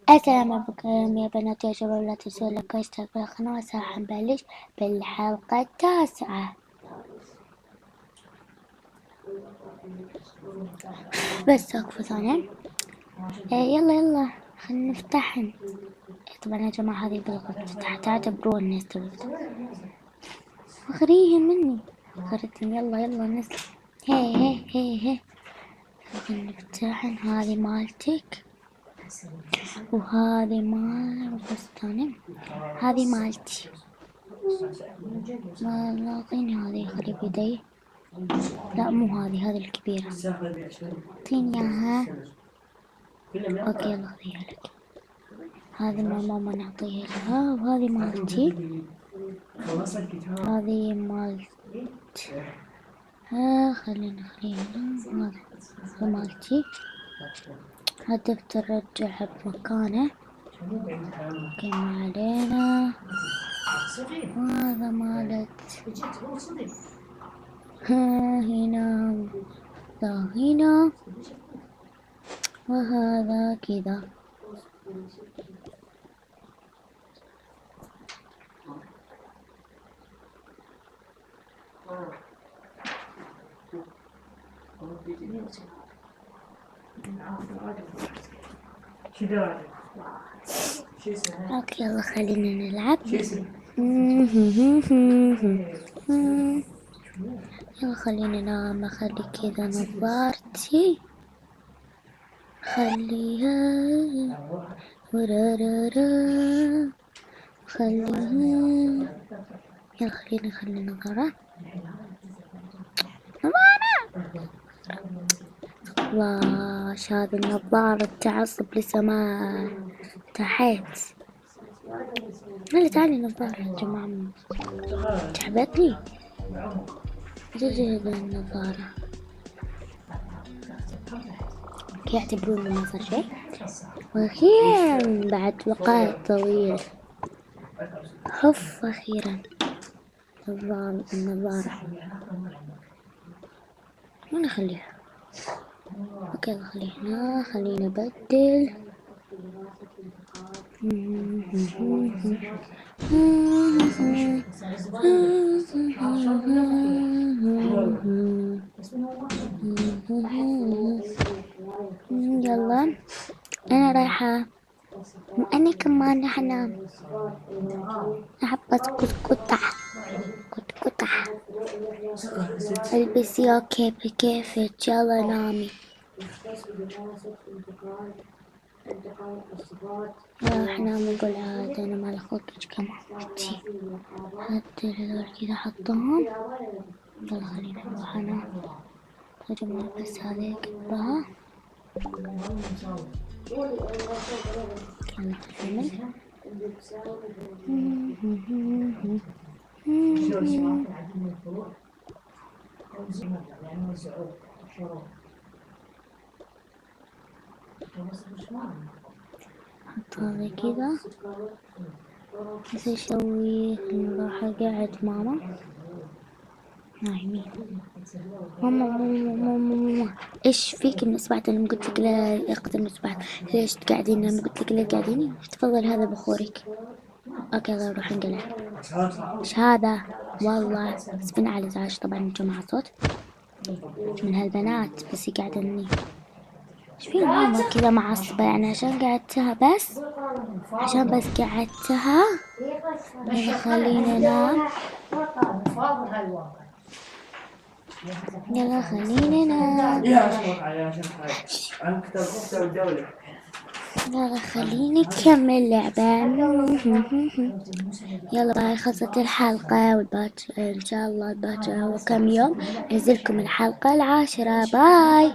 السلام عليكم يا بنات يا شباب، لا تنسوا لايك واشتراك في القناة. وهسه حنبلش بالحلقة التاسعة. بس اكفوا ثانية. يلا يلا خلينا نفتحن. طبعا يا جماعة هذه بالغلط تعتبروها الناس اخريهم مني اخرتهم. يلا يلا نزل. هي خلينا نفتحن. هذه مالتك وهذه مال بس ثانية. هذه مالتي. والله اعطيني هذه خلي بيدي. لا مو هذه الكبيرة. اعطيني اياها. اوكي يلا خذيها لك. هذه مال ماما نعطيها لها، وهذه مالتي. هذه مالت خلينا هذا مالتي. الدفتر رجعها بمكانه. اوكي ما علينا. وهذا مالت هنا هنا. وهذا كذا. اوكي يلا خلينا نلعب. يلا خلينا ننام. اخلي كذا نظارتي. خليها ورارارا. خليها. يلا خلينا نخلي نظارة. واش هذه النظارة تعصب لسه ما تحت. تعالي نظارة يا جماعة. تعبتني جد النظارة. يعتبرون ما صار شيء. وأخيرا بعد وقت طويل أخيرا النظارة. ما نخليها. اوكي خلينا نبدل. يلا انا رايحة. انا كمان راح انام. احبس كتكتة البسي. اوكي بكيفك. يلا نامي. راح انام نقول عاد انا مال اخوك كمان. حتى هذول كذا حطهم. يلا خلينا نروح انام يا جماعة. بس هذه قبها. يلا نكمل. حط هذا كذا. ايش اسوي؟ نروح اقعد ماما. نايمين. ماما ايش فيك من اسبوعت لما قلت لك لا اقتل مسبحت؟ ليش تقعدين لما قلت لك لا قاعدين؟ تفضل هذا بخورك. اوكي يلا نروح نقلع. ايش هذا؟ والله اسفين على الازعاج طبعا يا جماعة. صوت من هالبنات بس يقعدني. ايش في ماما كذا معصبة يعني عشان قعدتها بس؟ عشان بس قعدتها. يلا خلينا ننام. يلا خلينا ننام. يلا خليني نكمل لعبة. يلا باي. خلصت الحلقة ان شاء الله وكم يوم انزلكم الحلقة 10. باي.